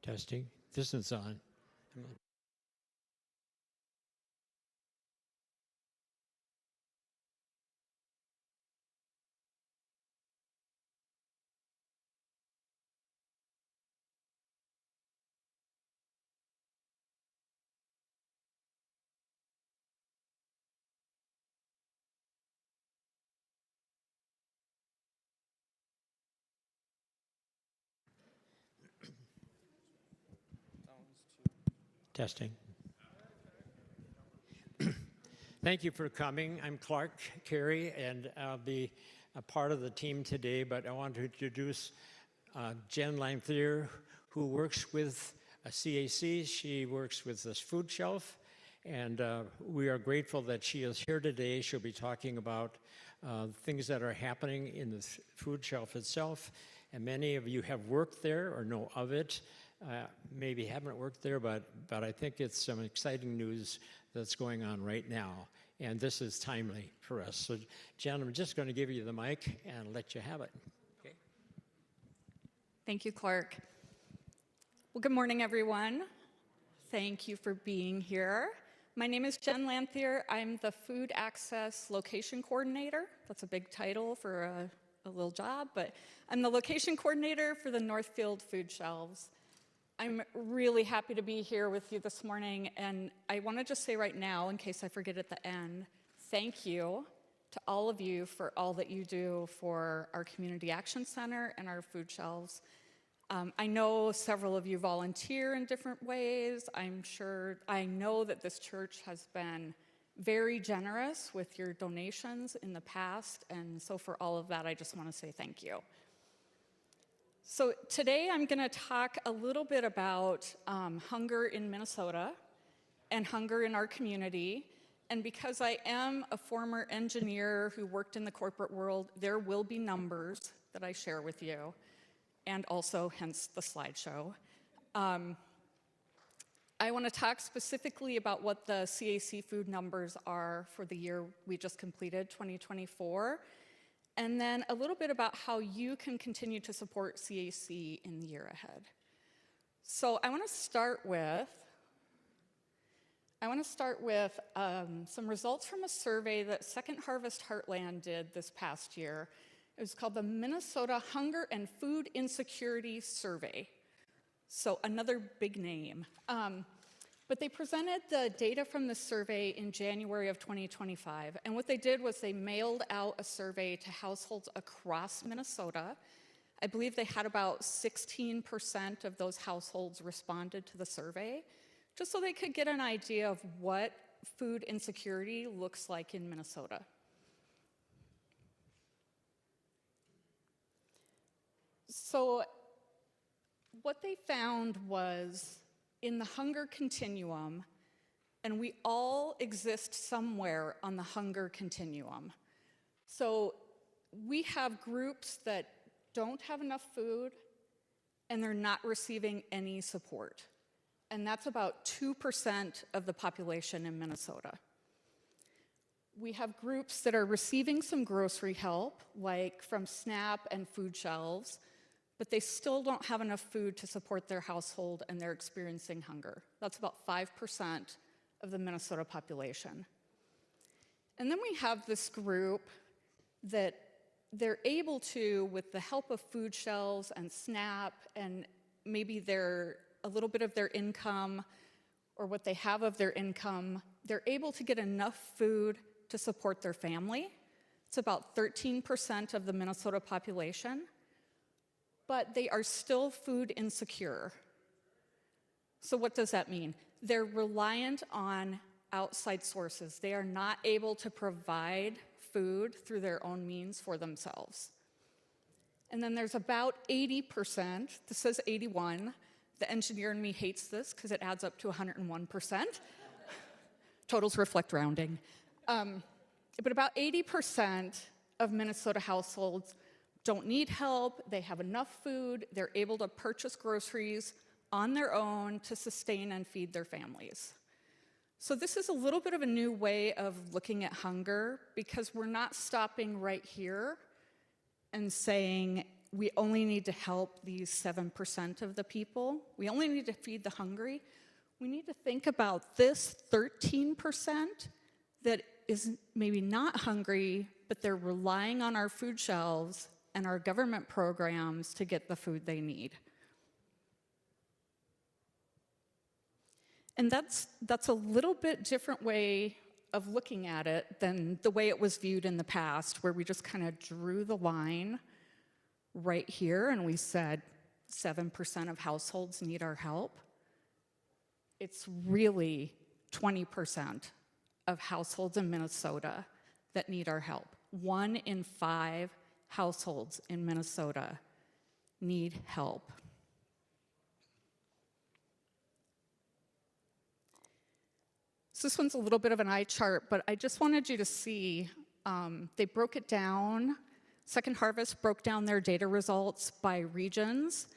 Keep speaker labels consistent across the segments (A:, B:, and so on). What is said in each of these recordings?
A: Testing. This is on. Testing. Thank you for coming. I'm Clark Carey, and I'll be a part of the team today, but I want to introduce Jen Lanthier, who works with CAC. She works with this food shelf, and we are grateful that she is here today. She'll be talking about things that are happening in the food shelf itself, and many of you have worked there or know of it. Maybe haven't worked there, but I think it's some exciting news that's going on right now, and this is timely for us. So, Jen, I'm just going to give you the mic and let you have it. Okay.
B: Thank you, Clark. Well, good morning, everyone. Thank you for being here. My name is Jen Lanthier. I'm the Food Access Location Coordinator. That's a big title for a little job, but I'm the Location Coordinator for the Northfield Food Shelves. I'm really happy to be here with you this morning, and I want to just say right now, in case I forget at the end, thank you to all of you for all that you do for our Community Action Center and our food shelves. I know several of you volunteer in different ways. I know that this church has been very generous with your donations in the past, and so for all of that, I just want to say thank you. So today I'm going to talk a little bit about hunger in Minnesota and hunger in our community. And because I am a former engineer who worked in the corporate world, there will be numbers that I share with you, and also hence the slideshow. I want to talk specifically about what the CAC food numbers are for the year we just completed, 2024. And then a little bit about how you can continue to support CAC in the year ahead. So I want to start with some results from a survey that Second Harvest Heartland did this past year. It was called the Minnesota Hunger and Food Insecurity Survey. So another big name. But they presented the data from the survey in January of 2025. And what they did was they mailed out a survey to households across Minnesota. I believe they had about 16% of those households responded to the survey, just so they could get an idea of what food insecurity looks like in Minnesota. So what they found was, in the hunger continuum, and we all exist somewhere on the hunger continuum. So we have groups that don't have enough food and they're not receiving any support. And that's about 2% of the population in Minnesota. We have groups that are receiving some grocery help, like from SNAP and food shelves, but they still don't have enough food to support their household and they're experiencing hunger. That's about 5% of the Minnesota population. And then we have this group that they're able to, with the help of food shelves and SNAP and maybe a little bit of their income or what they have of their income, they're able to get enough food to support their family. It's about 13% of the Minnesota population. But they are still food insecure. So what does that mean? They're reliant on outside sources. They are not able to provide food through their own means for themselves. And then there's about 80%, this says 81, the engineer in me hates this because it adds up to 101%. Totals reflect rounding. But about 80% of Minnesota households don't need help, they have enough food, they're able to purchase groceries on their own to sustain and feed their families. So this is a little bit of a new way of looking at hunger because we're not stopping right here and saying we only need to help these 7% of the people. We only need to feed the hungry. We need to think about this 13% that is maybe not hungry, but they're relying on our food shelves and our government programs to get the food they need. And that's a little bit different way of looking at it than the way it was viewed in the past, where we just kind of drew the line right here and we said 7% of households need our help. It's really 20% of households in Minnesota that need our help. 1 in 5 households in Minnesota need help. So this one's a little bit of an eye chart, but I just wanted you to see, they broke it down. Second Harvest broke down their data results by regions,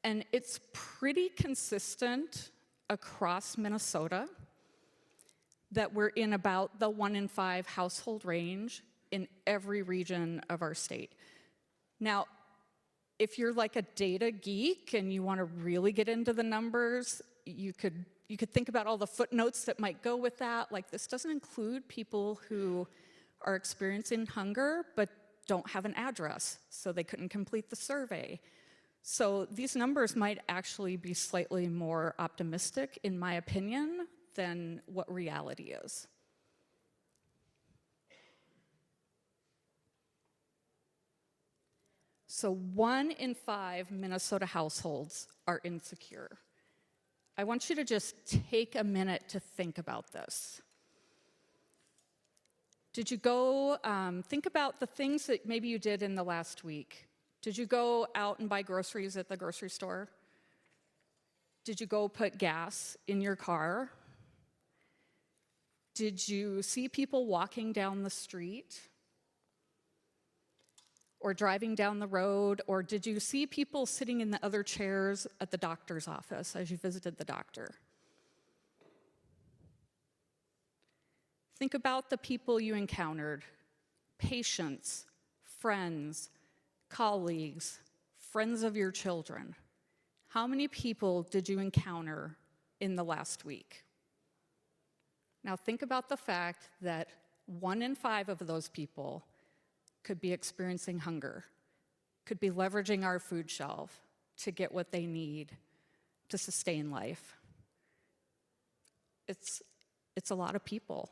B: and it's pretty consistent across Minnesota that we're in about the 1 in 5 household range in every region of our state. Now, if you're like a data geek and you want to really get into the numbers, you could think about all the footnotes that might go with that. Like, this doesn't include people who are experiencing hunger but don't have an address, so they couldn't complete the survey. So these numbers might actually be slightly more optimistic, in my opinion, than what reality is. So 1 in 5 Minnesota households are insecure. I want you to just take a minute to think about this. Did you go, think about the things that maybe you did in the last week. Did you go out and buy groceries at the grocery store? Did you go put gas in your car? Did you see people walking down the street? Or driving down the road? Or did you see people sitting in the other chairs at the doctor's office as you visited the doctor? Think about the people you encountered: patients, friends, colleagues, friends of your children. How many people did you encounter in the last week? Now think about the fact that 1 in 5 of those people could be experiencing hunger, could be leveraging our food shelf to get what they need to sustain life. It's a lot of people.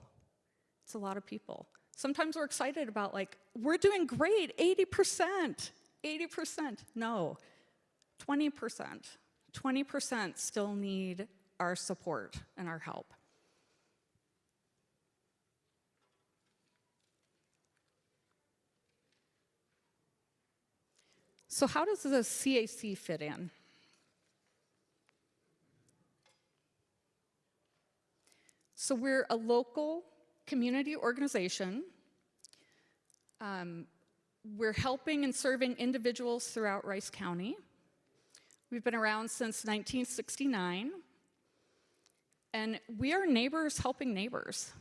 B: It's a lot of people. Sometimes we're excited about, like, we're doing great, 80%. No, 20%. 20% still need our support and our help. So how does the CAC fit in? So we're a local community organization. We're helping and serving individuals throughout Rice County. We've been around since 1969, and we are neighbors helping neighbors.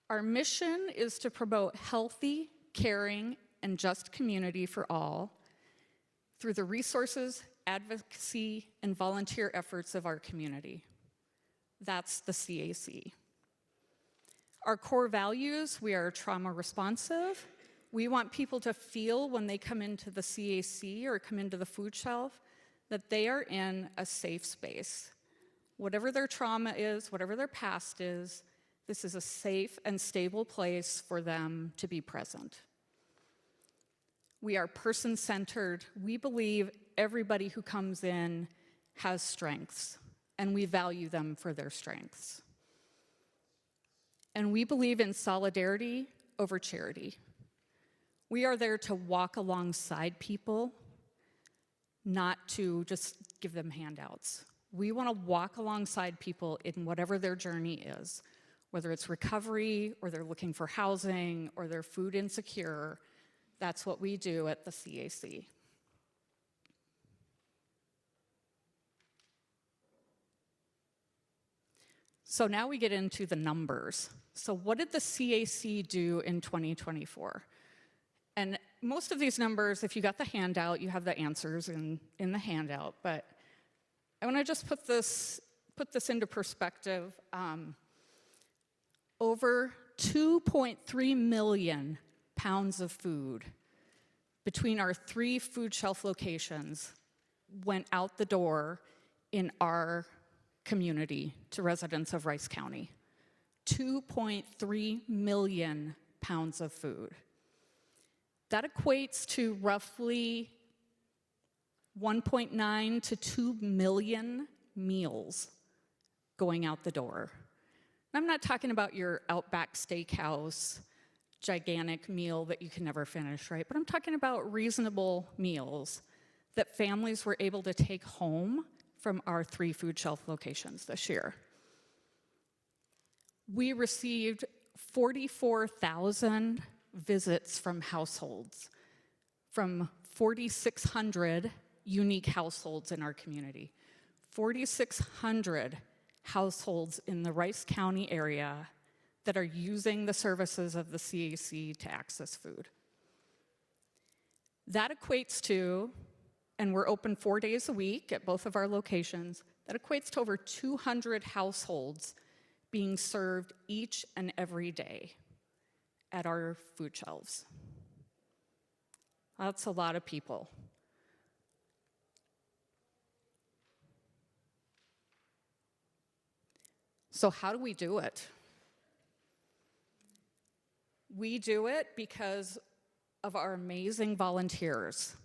B: Our mission is to promote healthy, caring, and just community for all through the resources, advocacy, and volunteer efforts of our community. That's the CAC. Our core values: we are trauma responsive. We want people to feel when they come into the CAC or come into the food shelf that they are in a safe space. Whatever their trauma is, whatever their past is, this is a safe and stable place for them to be present. We are person-centered. We believe everybody who comes in has strengths, and we value them for their strengths. And we believe in solidarity over charity. We are there to walk alongside people, not to just give them handouts. We want to walk alongside people in whatever their journey is, whether it's recovery, or they're looking for housing, or they're food insecure. That's what we do at the CAC. So now we get into the numbers. So what did the CAC do in 2024? And most of these numbers, if you got the handout, you have the answers in the handout. But I want to just put this into perspective. Over 2.3 million pounds of food between our 3 food shelf locations went out the door in our community to residents of Rice County. 2.3 million pounds of food. That equates to roughly 1.9 to 2 million meals going out the door. I'm not talking about your Outback Steakhouse gigantic meal that you can never finish, right? But I'm talking about reasonable meals that families were able to take home from our 3 food shelf locations this year. We received 44,000 visits from households, from 4,600 unique households in our community. 4,600 households in the Rice County area that are using the services of the CAC to access food. That equates to, and we're open 4 days a week at both of our locations, that equates to over 200 households being served each and every day at our food shelves. That's a lot of people. So how do we do it? We do it because of our amazing volunteers.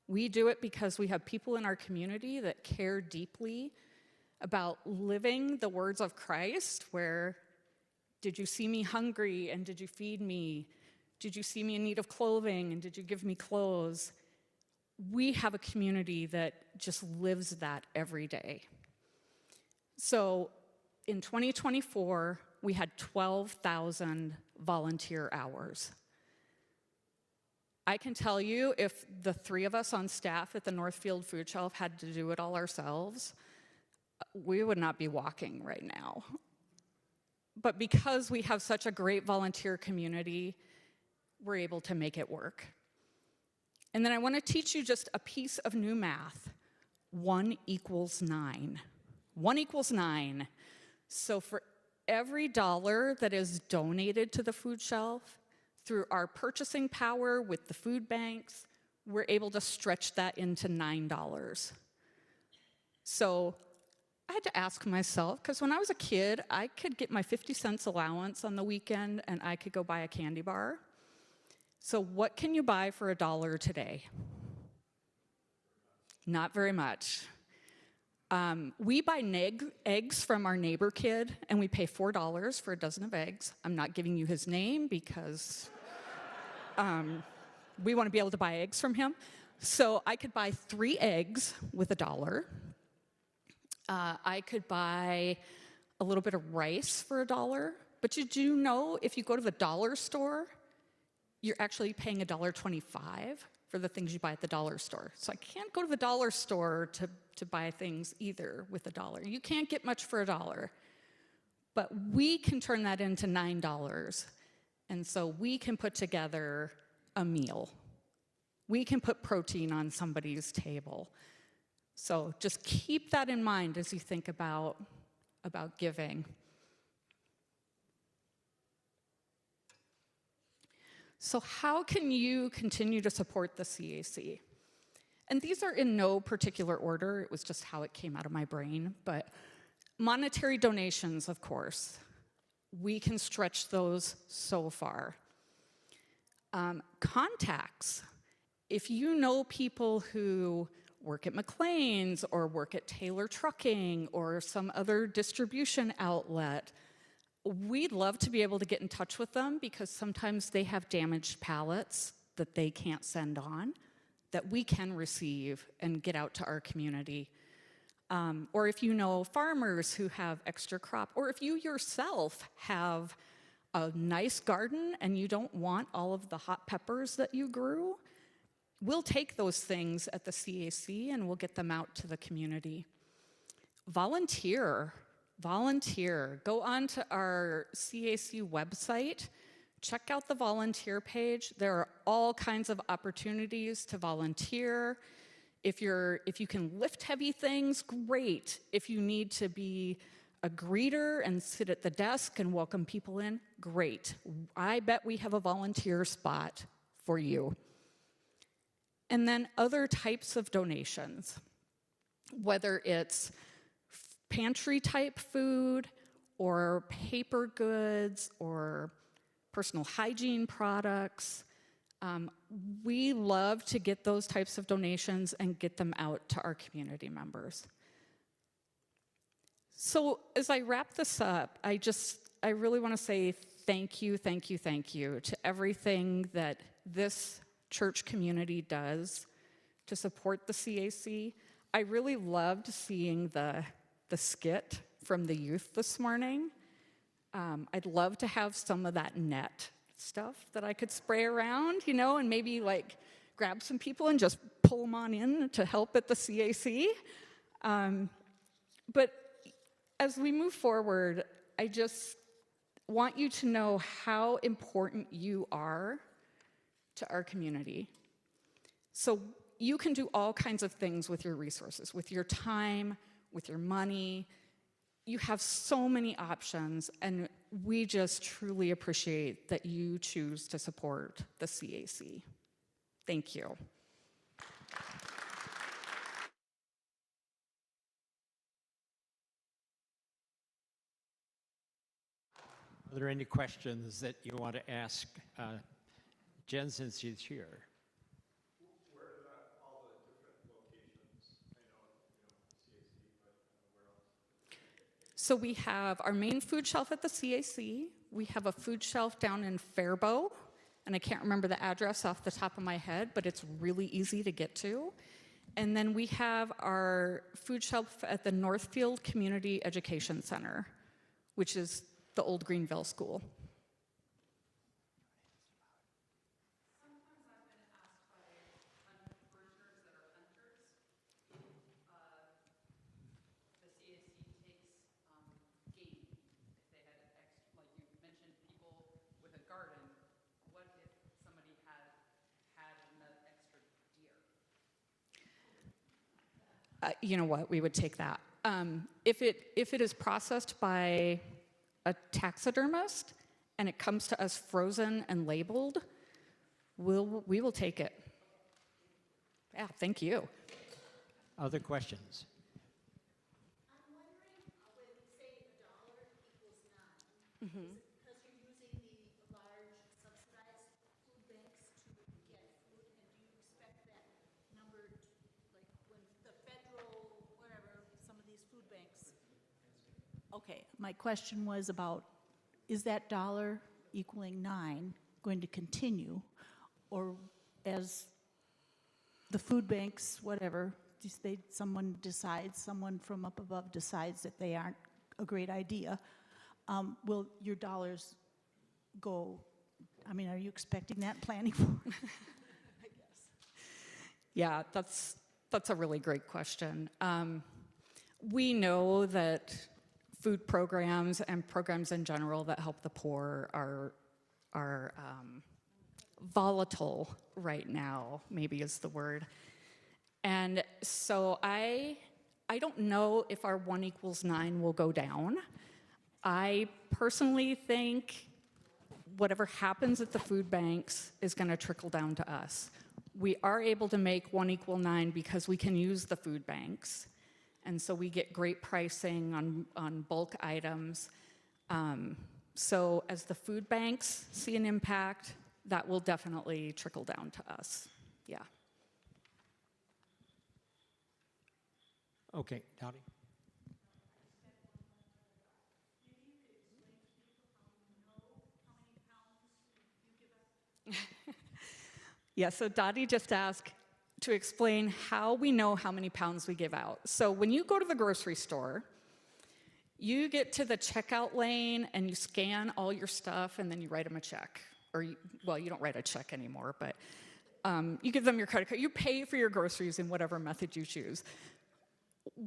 B: We do it because we have people in our community that care deeply about living the words of Christ, where, did you see me hungry and did you feed me? Did you see me in need of clothing and did you give me clothes? We have a community that just lives that every day. So in 2024, we had 12,000 volunteer hours. I can tell you, if the 3 of us on staff at the Northfield Food Shelf had to do it all ourselves, we would not be walking right now. But because we have such a great volunteer community, we're able to make it work. And then I want to teach you just a piece of new math. 1 equals 9. 1 equals 9. So for every dollar that is donated to the food shelf, through our purchasing power with the food banks, we're able to stretch that into $9. So I had to ask myself, because when I was a kid, I could get my 50 cents allowance on the weekend and I could go buy a candy bar. So what can you buy for $1 today? Not very much. We buy eggs from our neighbor kid, and we pay $4 for a dozen of eggs. I'm not giving you his name because we want to be able to buy eggs from him. So I could buy 3 eggs with $1. I could buy a little bit of rice for $1. But you do know, if you go to the dollar store, you're actually paying $1.25 for the things you buy at the dollar store. So I can't go to the dollar store to buy things either with $1. You can't get much for $1. But we can turn that into $9. And so we can put together a meal. We can put protein on somebody's table. So just keep that in mind as you think about giving. So how can you continue to support the CAC? And these are in no particular order. It was just how it came out of my brain. But monetary donations, of course. We can stretch those so far. Contacts. If you know people who work at McLean's or work at Taylor Trucking or some other distribution outlet, we'd love to be able to get in touch with them, because sometimes they have damaged pallets that they can't send on, that we can receive and get out to our community. Or if you know farmers who have extra crop, or if you yourself have a nice garden and you don't want all of the hot peppers that you grew, we'll take those things at the CAC and we'll get them out to the community. Volunteer. Go onto our CAC website check out the volunteer page. There are all kinds of opportunities to volunteer. If you can lift heavy things, great. If you need to be a greeter and sit at the desk and welcome people in, great. I bet we have a volunteer spot for you. And then other types of donations, whether it's pantry type food or paper goods or personal hygiene products. We love to get those types of donations and get them out to our community members. So as I wrap this up, I really want to say thank you to everything that this church community does to support the CAC. I really loved seeing the skit from the youth this morning. I'd love to have some of that net stuff that I could spray around, and maybe like grab some people and just pull them on in to help at the CAC. But as we move forward, I just want you to know how important you are to our community. So you can do all kinds of things with your resources, with your time, with your money. You have so many options, and we just truly appreciate that you choose to support the CAC. Thank you.
A: Are there any questions that you want to ask Jen, since she's here?
C: Where are all the different locations? I know, CAC, but where else?
B: So we have our main food shelf at the CAC. We have a food shelf down in Faribault, and I can't remember the address off the top of my head, but it's really easy to get to. And then we have our food shelf at the Northfield Community Education Center, which is the old Greenville School.
D: Sometimes I've been asked by parishioners that are hunters if the CAC takes game. If they had like you mentioned, people with a garden, what if somebody had enough extra deer?
B: You know what? We would take that. If it is processed by a taxidermist and it comes to us frozen and labeled, we will take it. Yeah, thank you.
A: Other questions?
E: I'm wondering, when you say $1 equals 9, is it because you're using the large subsidized food banks to get food, and do you expect that number to, like, when the federal, whatever, some of these food banks? Okay, my question was about, is that $1 equaling 9 going to continue, or as the food banks, whatever, someone from up above decides that they aren't a great idea, will your dollars go, are you expecting that, planning for it? I guess.
B: Yeah, that's a really great question. We know that food programs and programs in general that help the poor are volatile right now, maybe is the word. And so I don't know if our 1 equals 9 will go down. I personally think whatever happens at the food banks is going to trickle down to us. We are able to make 1 equal 9 because we can use the food banks. And so we get great pricing on bulk items. So as the food banks see an impact, that will definitely trickle down to us. Yeah.
A: Okay, Dottie.
B: Yeah, so Dottie just asked to explain how we know how many pounds we give out. So when you go to the grocery store, you get to the checkout lane and you scan all your stuff and then you write them a check. Or, you don't write a check anymore, but you give them your credit card. You pay for your groceries in whatever method you choose.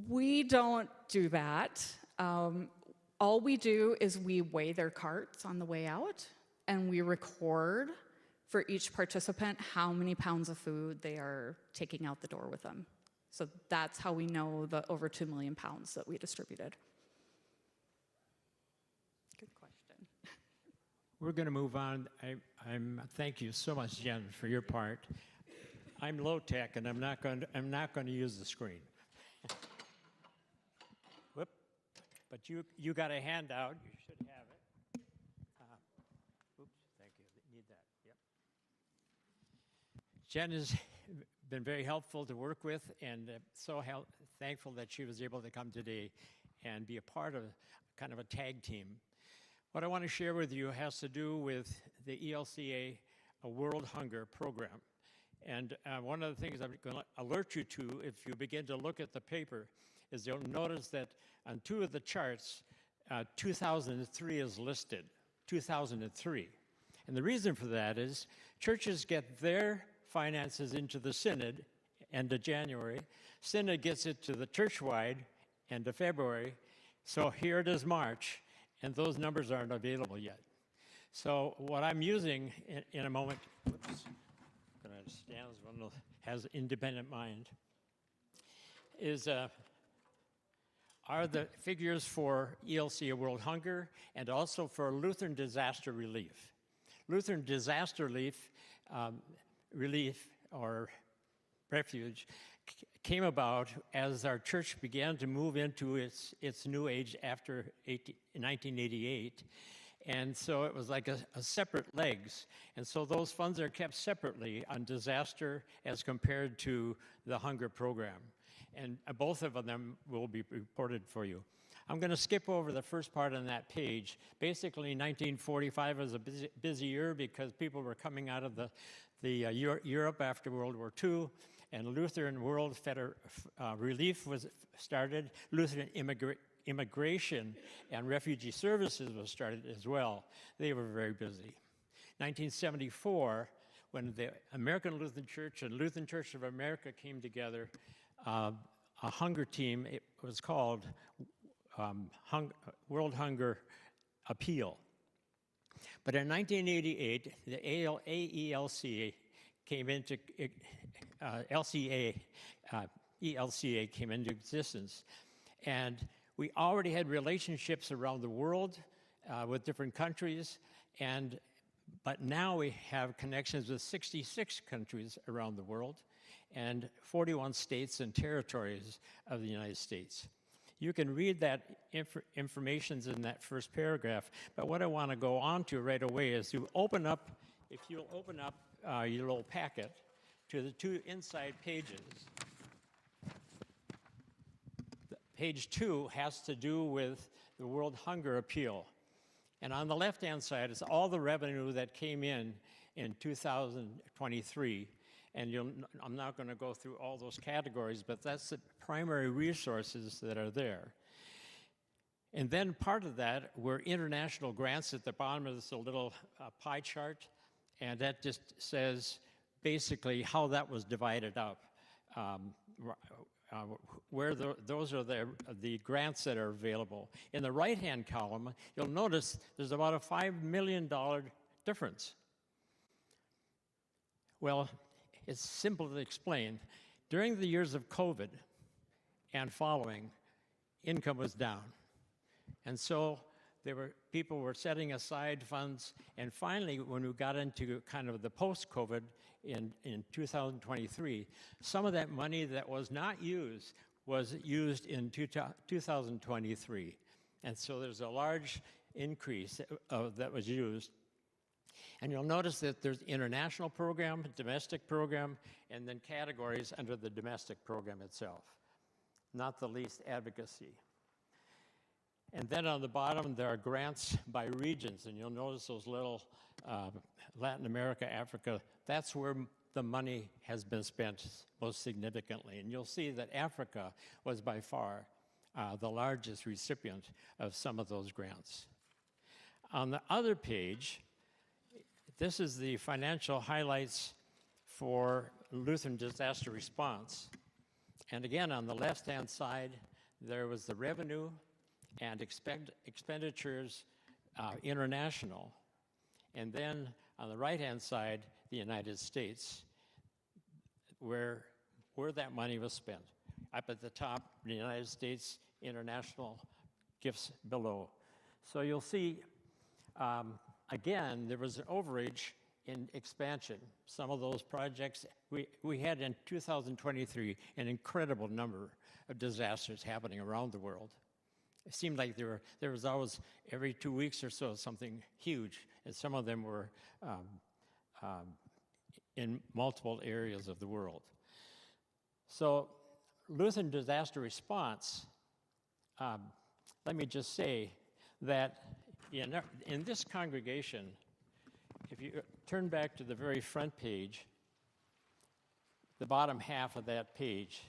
B: We don't do that. All we do is we weigh their carts on the way out, and we record for each participant how many pounds of food they are taking out the door with them. So that's how we know the over 2 million pounds that we distributed. Good question.
A: We're going to move on. Thank you so much, Jen, for your part. I'm low tech, and I'm not going to use the screen. Whoop! But you got a handout. You should have it. Oops! Thank you. Need that. Yep. Jen has been very helpful to work with, and thankful that she was able to come today and be a part of kind of a tag team. What I want to share with you has to do with the ELCA World Hunger Program. And one of the things I'm going to alert you to, if you begin to look at the paper, is you'll notice that on two of the charts, 2003 is listed, 2003. And the reason for that is churches get their finances into the Synod end of January. Synod gets it to the church-wide end of February. So here it is March, and those numbers aren't available yet. So what I'm using in a moment, whoops, I'm going to stand as one who has independent mind, are the figures for ELCA World Hunger and also for Lutheran Disaster Relief. Lutheran Disaster Relief or Refuge came about as our church began to move into its new age after 1988. And so it was like a separate legs. And so those funds are kept separately on disaster as compared to the hunger program. And both of them will be reported for you. I'm going to skip over the first part on that page. Basically, 1945 was a busy year because people were coming out of Europe after World War II, and Lutheran World Relief was started. Lutheran Immigration and Refugee Services was started as well. They were very busy. 1974, when the American Lutheran Church and Lutheran Church of America came together, a hunger team, it was called World Hunger Appeal. But in 1988, the AELCA came into ELCA came into existence, and we already had relationships around the world with different countries, but now we have connections with 66 countries around the world and 41 states and territories of the United States. You can read that information in that first paragraph, but what I want to go on to right away is if you'll open up your little packet to the two inside pages. Page 2 has to do with the World Hunger Appeal. And on the left-hand side is all the revenue that came in 2023. And I'm not going to go through all those categories, but that's the primary resources that are there. And then part of that were international grants at the bottom of this little pie chart, and that just says basically how that was divided up. Those are the grants that are available. In the right-hand column, you'll notice there's about a $5 million difference. Well, it's simple to explain. During the years of COVID and following, income was down. And so people were setting aside funds, and finally, when we got into kind of the post-COVID in 2023, some of that money that was not used was used in 2023. And so there's a large increase that was used. And you'll notice that there's international program, domestic program, and then categories under the domestic program itself, not the least advocacy. And then on the bottom, there are grants by regions, and you'll notice those little Latin America, Africa, that's where the money has been spent most significantly. And you'll see that Africa was by far the largest recipient of some of those grants. On the other page, this is the financial highlights for Lutheran disaster response. And again, on the left-hand side, there was the revenue and expenditures international. And then on the right-hand side, the United States, where that money was spent. Up at the top, the United States international gifts below. So you'll see, again, there was an overage in expansion. Some of those projects, we had in 2023 an incredible number of disasters happening around the world. It seemed like there was always, every 2 weeks or so, something huge, and some of them were in multiple areas of the world. So Lutheran disaster response, let me just say that in this congregation, if you turn back to the very front page, the bottom half of that page,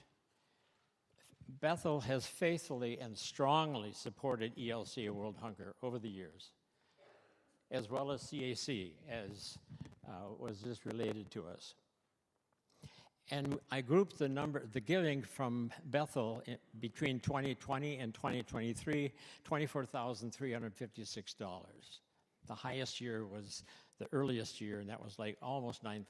A: Bethel has faithfully and strongly supported ELCA World Hunger over the years, as well as CAC, as was just related to us. And I grouped the giving from Bethel between 2020 and 2023, $24,356. The highest year was the earliest year, and that was like almost $9,000.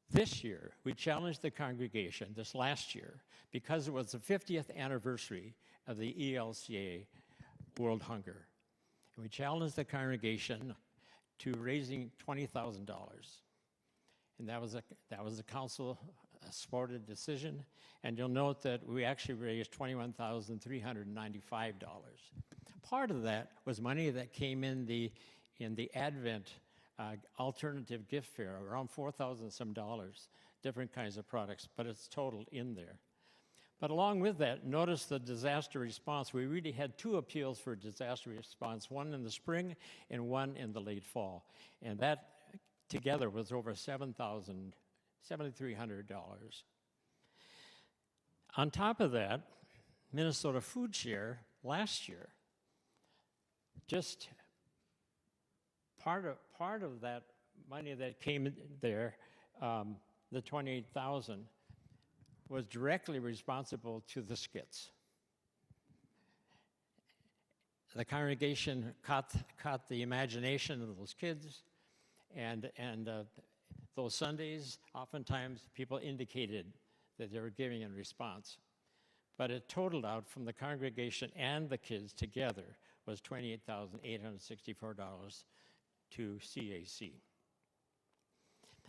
A: This year, we challenged the congregation, this last year, because it was the 50th anniversary of the ELCA World Hunger. And we challenged the congregation to raising $20,000. And that was a council-supported decision. And you'll note that we actually raised $21,395. Part of that was money that came in the Advent alternative gift fair, around $4,000 some dollars, different kinds of products, but it's totaled in there. But along with that, notice the disaster response. We really had 2 appeals for disaster response, one in the spring and one in the late fall. And that together was over $7,300. On top of that, Minnesota Food Share last year, just part of that money that came in there, the $28,000, was directly responsible to the skits. The congregation caught the imagination of those kids, and those Sundays, oftentimes people indicated that they were giving in response. But it totaled out from the congregation and the kids together was $28,864 to CAC.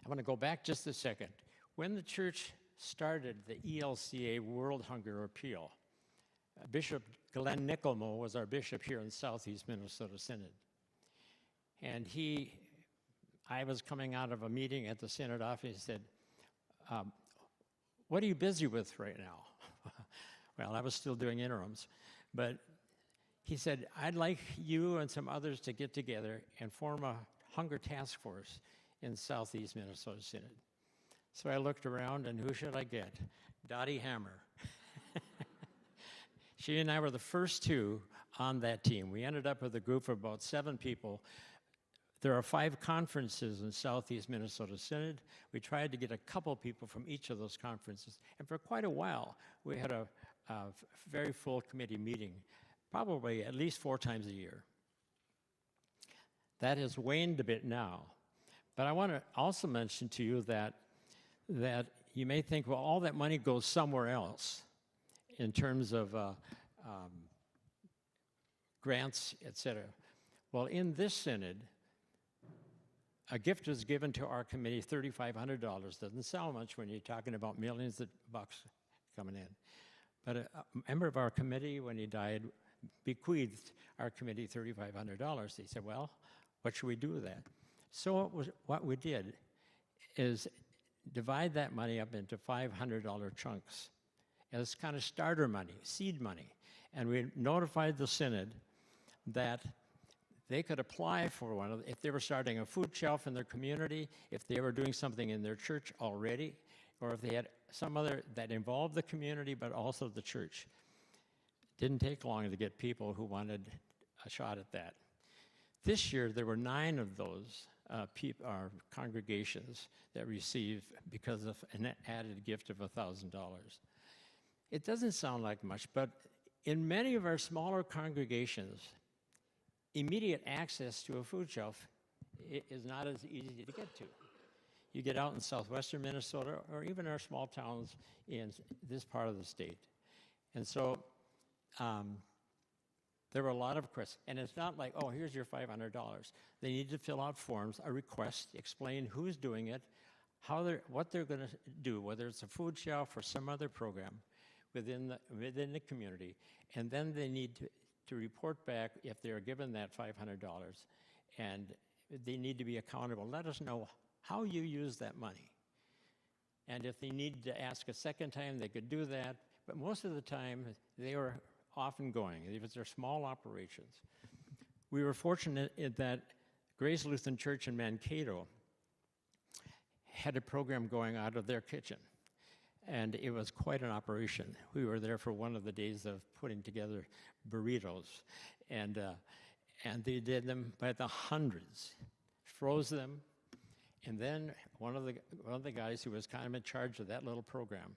A: I want to go back just a second. When the church started the ELCA World Hunger Appeal, Bishop Glenn Nickelmo was our bishop here in Southeast Minnesota Synod. And I was coming out of a meeting at the Synod office. He said, what are you busy with right now? Well, I was still doing interims. But he said, I'd like you and some others to get together and form a hunger task force in Southeast Minnesota Synod. So I looked around, and who should I get? Dottie Hammer. She and I were the first 2 on that team. We ended up with a group of about 7 people. There are 5 conferences in Southeast Minnesota Synod. We tried to get a couple people from each of those conferences. And for quite a while, we had a very full committee meeting, probably at least 4 times a year. That has waned a bit now. But I want to also mention to you that you may think, well, all that money goes somewhere else in terms of grants, et cetera. Well, in this synod, a gift was given to our committee, $3,500. Doesn't sound much when you're talking about millions of bucks coming in. But a member of our committee, when he died, bequeathed our committee $3,500. He said, well, what should we do with that? So what we did is divide that money up into $500 chunks as kind of starter money, seed money. And we notified the synod that they could apply for one if they were starting a food shelf in their community, if they were doing something in their church already, or if they had some other that involved the community but also the church. Didn't take long to get people who wanted a shot at that. This year, there were 9 of those congregations that received because of an added gift of $1,000. It doesn't sound like much, but in many of our smaller congregations, immediate access to a food shelf is not as easy to get to. You get out in southwestern Minnesota or even our small towns in this part of the state. And so there were a lot of requests. And it's not like, oh, here's your $500. They need to fill out forms, a request, explain who's doing it, what they're going to do, whether it's a food shelf or some other program within the community. And then they need to report back if they're given that $500. And they need to be accountable. Let us know how you use that money. And if they need to ask a second time, they could do that. But most of the time, they were often going, if they're small operations. We were fortunate in that Grace Lutheran Church in Mankato had a program going out of their kitchen. And it was quite an operation. We were there for one of the days of putting together burritos. And they did them by the hundreds, froze them. And then one of the guys who was kind of in charge of that little program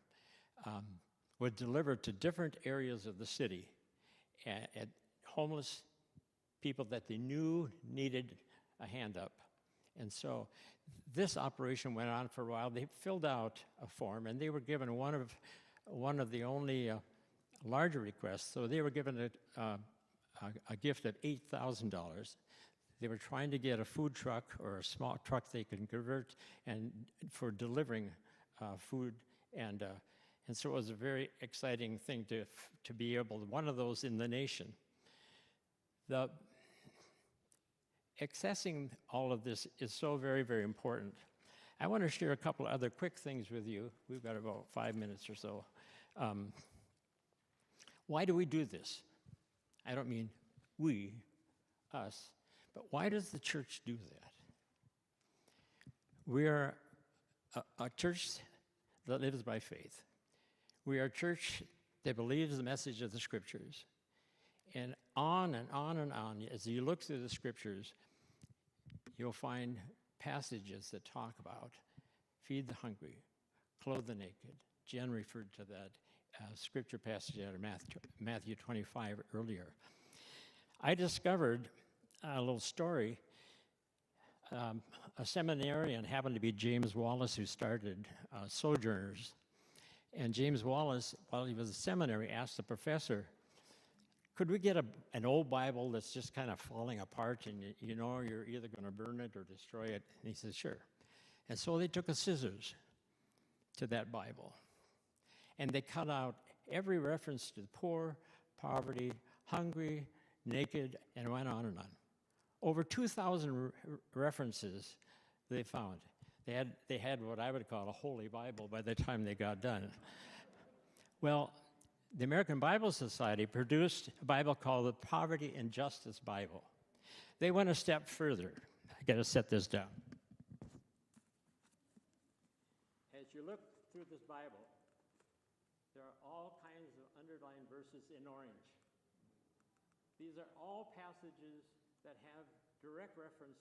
A: would deliver to different areas of the city at homeless people that they knew needed a hand up. And so this operation went on for a while. They filled out a form, and they were given one of the only larger requests. So they were given a gift of $8,000. They were trying to get a food truck or a small truck they could convert and for delivering food, and so it was a very exciting thing to be able to, one of those in the nation. Accessing all of this is so very, very important. I want to share a couple other quick things with you. We've got about 5 minutes or so. Why do we do this? I don't mean we, us, but why does the church do that? We are a church that lives by faith. We are a church that believes the message of the Scriptures. And on and on and on, as you look through the Scriptures, you'll find passages that talk about feed the hungry, clothe the naked. Jen referred to that scripture passage out of Matthew 25 earlier. I discovered a little story. A seminarian happened to be James Wallace, who started Sojourners. And James Wallace, while he was a seminary, asked the professor, could we get an old Bible that's just kind of falling apart and you know you're either going to burn it or destroy it? And he said, sure. And so they took a scissors to that Bible. And they cut out every reference to the poor, poverty, hungry, naked, and went on and on. Over 2,000 references they found. They had what I would call a holy Bible by the time they got done. Well, the American Bible Society produced a Bible called the Poverty and Justice Bible. They went a step further. I got to set this down. As you look through this Bible, there are all kinds of underlined verses in orange. These are all passages that have direct reference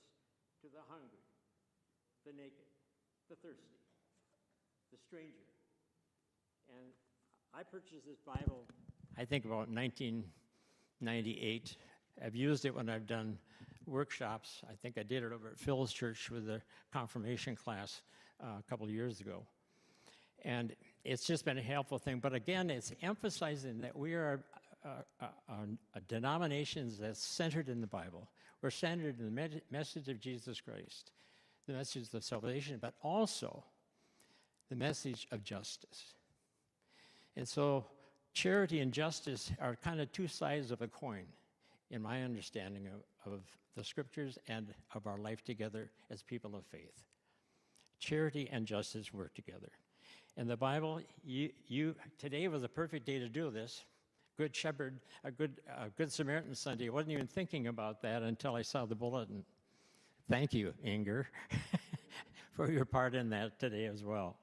A: to the hungry, the naked, the thirsty, the stranger. And I purchased this Bible, I think about 1998. I've used it when I've done workshops. I think I did it over at Phil's church with a confirmation class a couple of years ago. And it's just been a helpful thing. But again, it's emphasizing that we are a denomination that's centered in the Bible. We're centered in the message of Jesus Christ, the message of salvation, but also the message of justice. And so charity and justice are kind of two sides of a coin in my understanding of the Scriptures and of our life together as people of faith. Charity and justice work together. In the Bible, today was a perfect day to do this. Good Shepherd, a Good Samaritan Sunday. I wasn't even thinking about that until I saw the bulletin. Thank you, Inger, for your part in that today as well.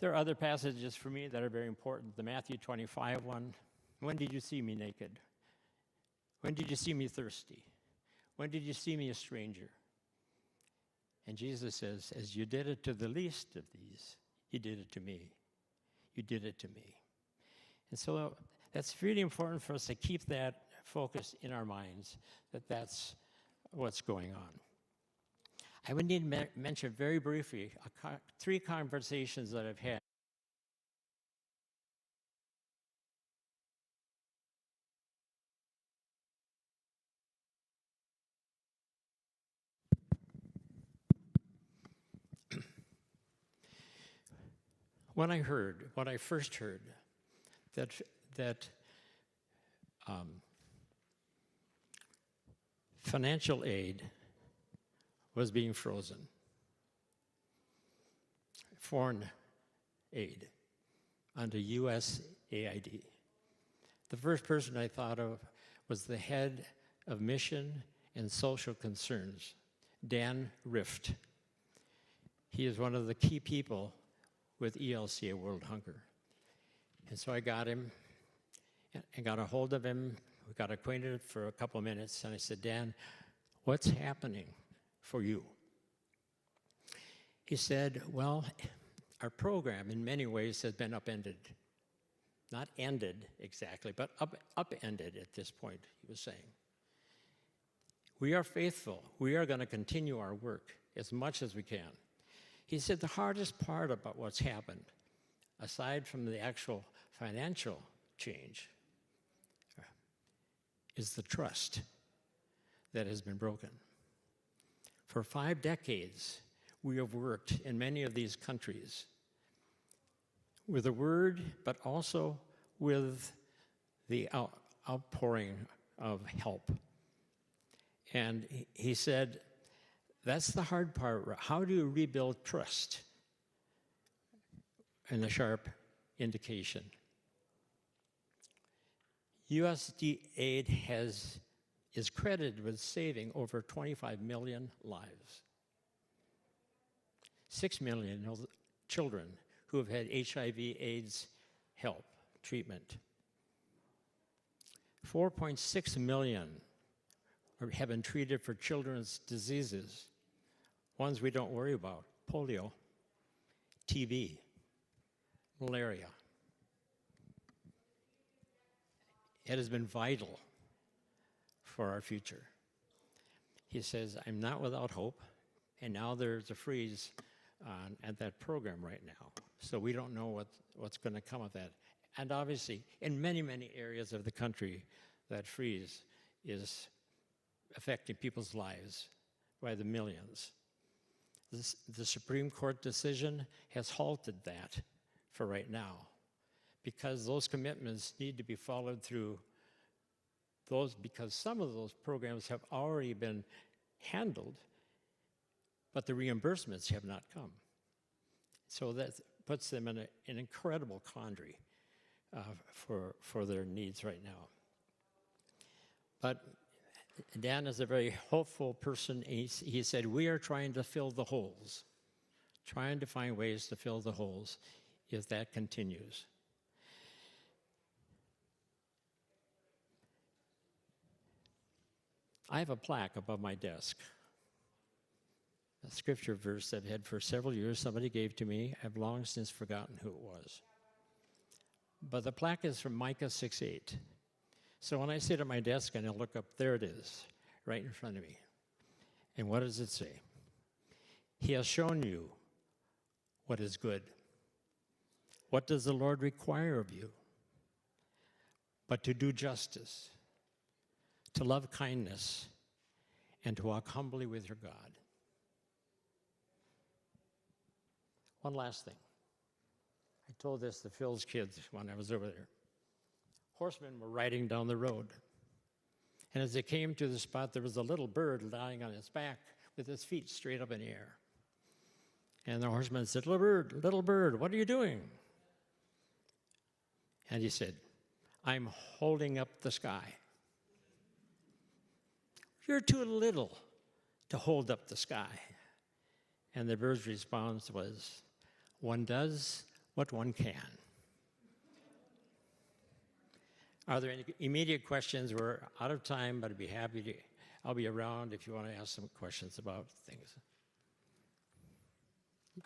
A: There are other passages for me that are very important. The Matthew 25 one. When did you see me naked? When did you see me thirsty? When did you see me a stranger? And Jesus says, as you did it to the least of these, you did it to me. You did it to me. And so that's really important for us to keep that focused in our minds that that's what's going on. I would need to mention very briefly 3 conversations that I've had. When I first heard that financial aid was being frozen, foreign aid under USAID, the first person I thought of was the head of mission and social concerns, Dan Rift. He is one of the key people with ELCA World Hunger. And so I got him and got a hold of him. We got acquainted for a couple of minutes, and I said, Dan, what's happening for you? He said, well, our program in many ways has been upended. Not ended exactly, but upended at this point, he was saying. We are faithful. We are going to continue our work as much as we can. He said the hardest part about what's happened, aside from the actual financial change, is the trust that has been broken. For 5 decades, we have worked in many of these countries with the word, but also with the outpouring of help. And he said, that's the hard part. How do you rebuild trust? And the sharp indication. USD aid is credited with saving over 25 million lives. 6 million children who have had HIV/AIDS help, treatment. 4.6 million have been treated for children's diseases, ones we don't worry about: polio, TB, malaria. It has been vital for our future. He says, I'm not without hope, and now there's a freeze at that program right now. So we don't know what's going to come of that. And obviously, in many, many areas of the country, that freeze is affecting people's lives by the millions. The Supreme Court decision has halted that for right now, because those commitments need to be followed through, because some of those programs have already been handled, but the reimbursements have not come. So that puts them in an incredible quandary for their needs right now. But Dan is a very hopeful person. He said, we are trying to fill the holes, trying to find ways to fill the holes if that continues. I have a plaque above my desk, a scripture verse I've had for several years. Somebody gave to me. I've long since forgotten who it was. But the plaque is from Micah 6:8. So when I sit at my desk and I look up, there it is, right in front of me. And what does it say? He has shown you what is good. What does the Lord require of you? But to do justice, to love kindness, and to walk humbly with your God. One last thing. I told this to Phil's kids when I was over there. Horsemen were riding down the road. And as they came to the spot, there was a little bird lying on its back with its feet straight up in the air. And the horseman said, little bird, what are you doing? And he said, I'm holding up the sky. You're too little to hold up the sky. And the bird's response was, one does what one can. Are there any immediate questions? We're out of time, but I'll be around if you want to ask some questions about things.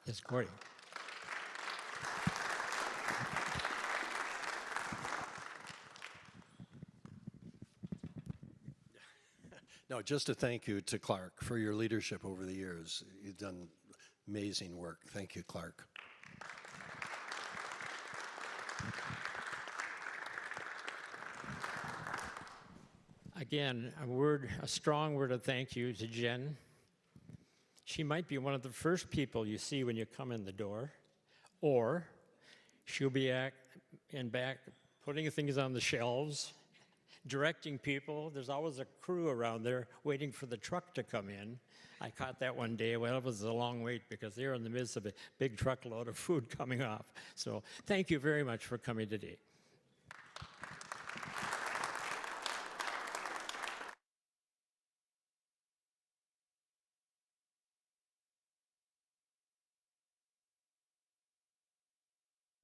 A: Yes, Corey.
F: No, just a thank you to Clark for your leadership over the years. You've done amazing work. Thank you, Clark.
A: Again, a strong word of thank you to Jen. She might be one of the first people you see when you come in the door, or she'll be in back putting things on the shelves, directing people. There's always a crew around there waiting for the truck to come in. I caught that one day. Well, it was a long wait because they were in the midst of a big truckload of food coming off. So thank you very much for coming today.